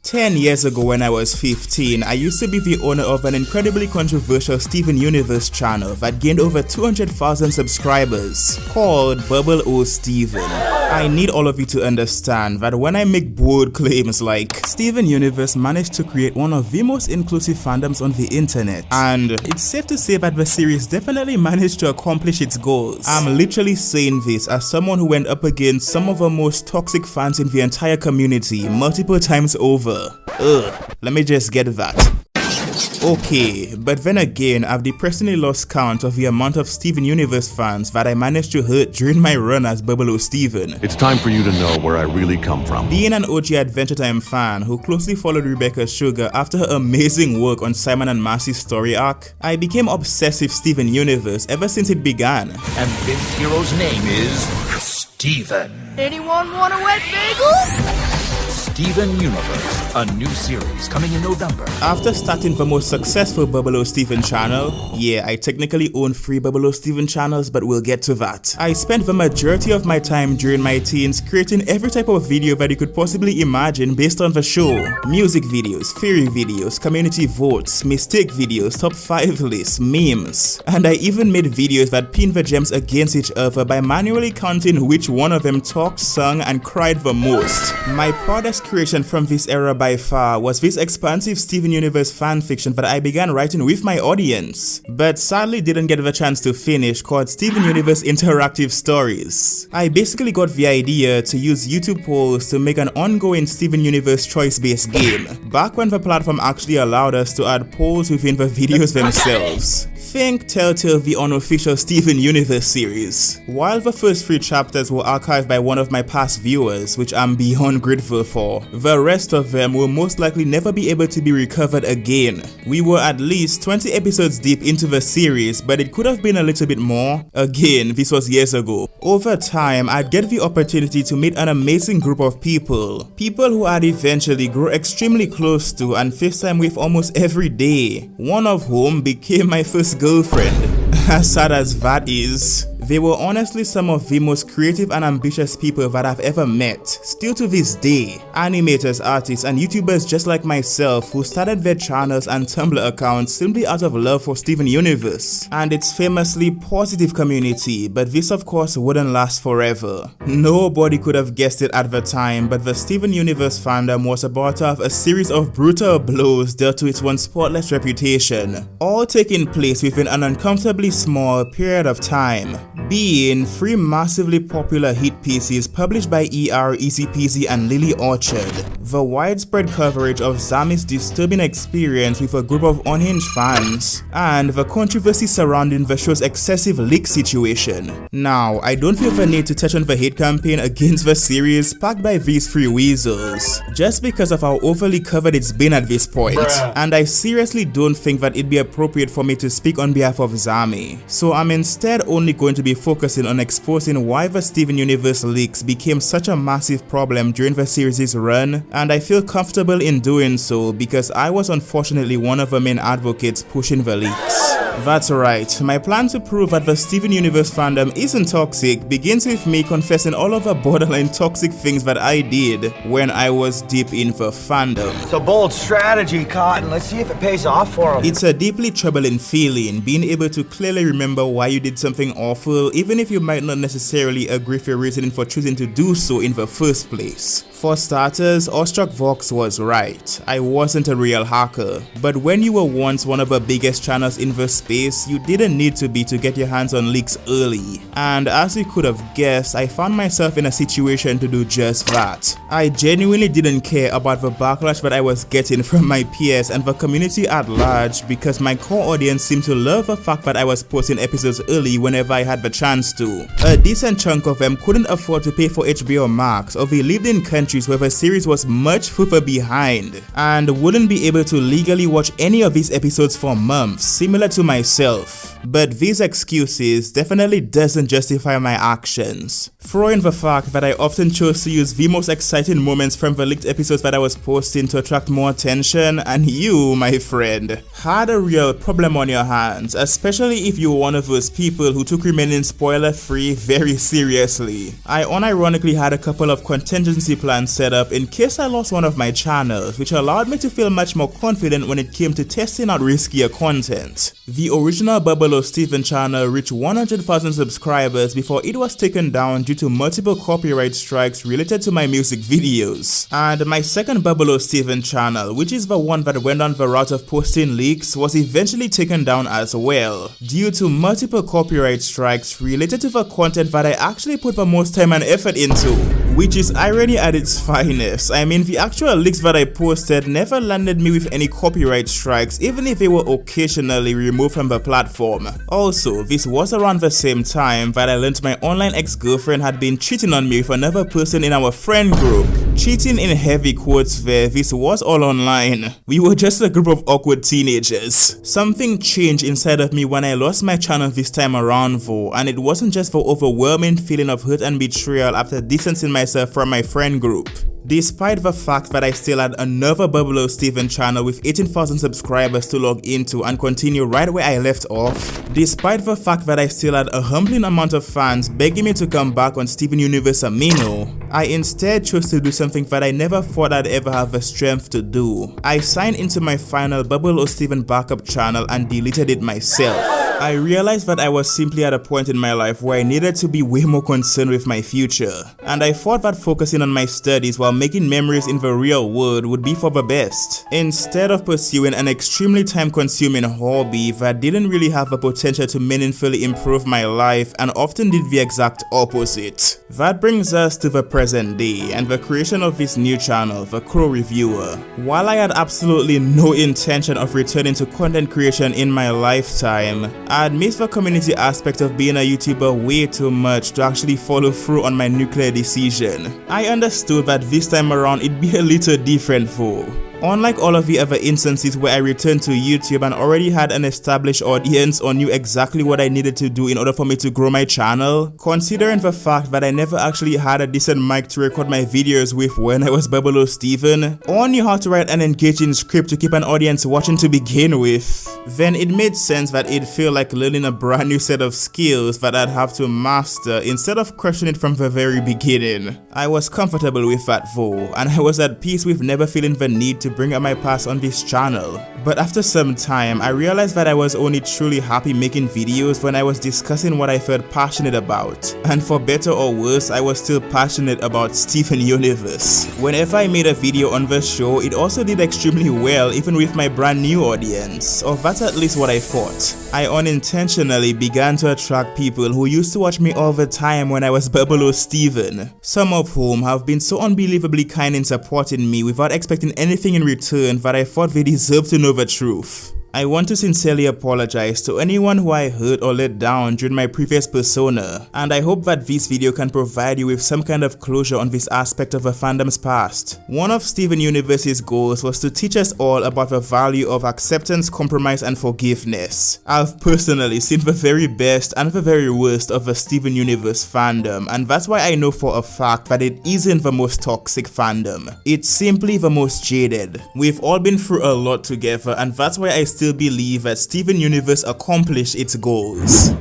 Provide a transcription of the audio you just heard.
10 years ago when I was 15, I used to be the owner of an incredibly controversial Steven Universe channel that gained over 200,000 subscribers, called Bubble O Steven. I need all of you to understand that when I make bold claims like Steven Universe managed to create one of the most inclusive fandoms on the internet, and it's safe to say that the series definitely managed to accomplish its goals, I'm literally saying this as someone who went up against some of the most toxic fans in the entire community multiple times over. Let me just get that. Okay, but then again, I've depressingly lost count of the amount of Steven Universe fans that I managed to hurt during my run as Bubble O Steven. It's time for you to know where I really come from. Being an OG Adventure Time fan who closely followed Rebecca Sugar after her amazing work on Simon and Marcy's story arc, I became obsessed with Steven Universe ever since it began. And this hero's name is Steven. Anyone want a wet bagel? Steven Universe, a new series coming in November. After starting the most successful Bubble O Steven channel, yeah, I technically own 3 Bubble O Steven channels, but we'll get to that. I spent the majority of my time during my teens creating every type of video that you could possibly imagine based on the show. Music videos, theory videos, community votes, mistake videos, top 5 lists, memes. And I even made videos that pinned the gems against each other by manually counting which one of them talked, sung, and cried the most. My proudest creation from this era by far was this expansive Steven Universe fanfiction that I began writing with my audience, but sadly didn't get the chance to finish, called Steven Universe Interactive Stories. I basically got the idea to use YouTube polls to make an ongoing Steven Universe choice-based game, back when the platform actually allowed us to add polls within the videos themselves. Think Telltale the unofficial Steven Universe series. While the first 3 chapters were archived by one of my past viewers, which I'm beyond grateful for, the rest of them will most likely never be able to be recovered again. We were at least 20 episodes deep into the series, but it could have been a little bit more. Again, this was years ago. Over time, I'd get the opportunity to meet an amazing group of people who I'd eventually grow extremely close to and FaceTime with almost every day, one of whom became my first girlfriend. As sad as that is, they were honestly some of the most creative and ambitious people that I've ever met, still to this day. Animators, artists, and YouTubers just like myself who started their channels and Tumblr accounts simply out of love for Steven Universe and its famously positive community, but this of course wouldn't last forever. Nobody could have guessed it at the time, but the Steven Universe fandom was about to have a series of brutal blows dealt to its once spotless reputation, all taking place within an uncomfortably small period of time, being 3 massively popular hit pieces published by ER, Easy Peasy, and Lily Orchard, the widespread coverage of Zami's disturbing experience with a group of unhinged fans, and the controversy surrounding the show's excessive leak situation. Now, I don't feel the need to touch on the hate campaign against the series sparked by these 3 weasels, just because of how overly covered it's been at this point, and I seriously don't think that it'd be appropriate for me to speak on behalf of Zami, so I'm instead only going to be focusing on exposing why the Steven Universe leaks became such a massive problem during the series' run, and I feel comfortable in doing so because I was unfortunately one of the main advocates pushing the leaks. That's right, my plan to prove that the Steven Universe fandom isn't toxic begins with me confessing all of the borderline toxic things that I did when I was deep in the fandom. It's a bold strategy, Cotton. Let's see if it pays off for him. It's a deeply troubling feeling, being able to clearly remember why you did something awful, even if you might not necessarily agree with your reasoning for choosing to do so in the first place. For starters, Awestruck Vox was right. I wasn't a real hacker, but when you were once one of the biggest channels in the space, you didn't need to be to get your hands on leaks early. And as you could have guessed, I found myself in a situation to do just that. I genuinely didn't care about the backlash that I was getting from my peers and the community at large because my core audience seemed to love the fact that I was posting episodes early whenever I had the chance to. A decent chunk of them couldn't afford to pay for HBO Max, or they lived in countries where the series was much further behind and wouldn't be able to legally watch any of these episodes for months, similar to myself. But these excuses definitely doesn't justify my actions. Throw in the fact that I often chose to use the most exciting moments from the leaked episodes that I was posting to attract more attention, and you, my friend, had a real problem on your hands, especially if you were one of those people who took remaining spoiler-free very seriously. I unironically had a couple of contingency plans plan set up in case I lost one of my channels, which allowed me to feel much more confident when it came to testing out riskier content. The original Bubble Steven channel reached 100,000 subscribers before it was taken down due to multiple copyright strikes related to my music videos. And my second Bubble Steven channel, which is the one that went on the route of posting leaks, was eventually taken down as well, due to multiple copyright strikes related to the content that I actually put the most time and effort into, which is irony at its finest. I mean, the actual leaks that I posted never landed me with any copyright strikes, even if they were occasionally removed from the platform. Also, this was around the same time that I learned my online ex-girlfriend had been cheating on me with another person in our friend group. Cheating in heavy quotes there, this was all online. We were just a group of awkward teenagers. Something changed inside of me when I lost my channel this time around though, and it wasn't just the overwhelming feeling of hurt and betrayal after distancing myself from my friend group. Despite the fact that I still had another Bubble Steven channel with 18,000 subscribers to log into and continue right where I left off, despite the fact that I still had a humbling amount of fans begging me to come back on Steven Universe Amino, I instead chose to do something that I never thought I'd ever have the strength to do. I signed into my final Bubble Steven backup channel and deleted it myself. I realized that I was simply at a point in my life where I needed to be way more concerned with my future, and I thought that focusing on my studies while making memories in the real world would be for the best, instead of pursuing an extremely time-consuming hobby that didn't really have the potential to meaningfully improve my life and often did the exact opposite. That brings us to the present day and the creation of this new channel, The Crow Reviewer. While I had absolutely no intention of returning to content creation in my lifetime, I missed the community aspect of being a YouTuber way too much to actually follow through on my nuclear decision. I understood that this time around it'd be a little different though. Unlike all of the other instances where I returned to YouTube and already had an established audience or knew exactly what I needed to do in order for me to grow my channel, considering the fact that I never actually had a decent mic to record my videos with when I was Bubble Steven, or knew how to write an engaging script to keep an audience watching to begin with, then it made sense that it'd feel like learning a brand new set of skills that I'd have to master instead of crushing it from the very beginning. I was comfortable with that though, and I was at peace with never feeling the need to bring up my past on this channel. But after some time, I realized that I was only truly happy making videos when I was discussing what I felt passionate about. And for better or worse, I was still passionate about Steven Universe. Whenever I made a video on the show, it also did extremely well even with my brand new audience, or that's at least what I thought. I unintentionally began to attract people who used to watch me all the time when I was Bubble Steven, some of whom have been so unbelievably kind in supporting me without expecting anything in return that I thought they deserved to know the truth. I want to sincerely apologize to anyone who I hurt or let down during my previous persona, and I hope that this video can provide you with some kind of closure on this aspect of the fandom's past. One of Steven Universe's goals was to teach us all about the value of acceptance, compromise, and forgiveness. I've personally seen the very best and the very worst of the Steven Universe fandom, and that's why I know for a fact that it isn't the most toxic fandom. It's simply the most jaded. We've all been through a lot together, and that's why I still believe that Steven Universe accomplished its goals.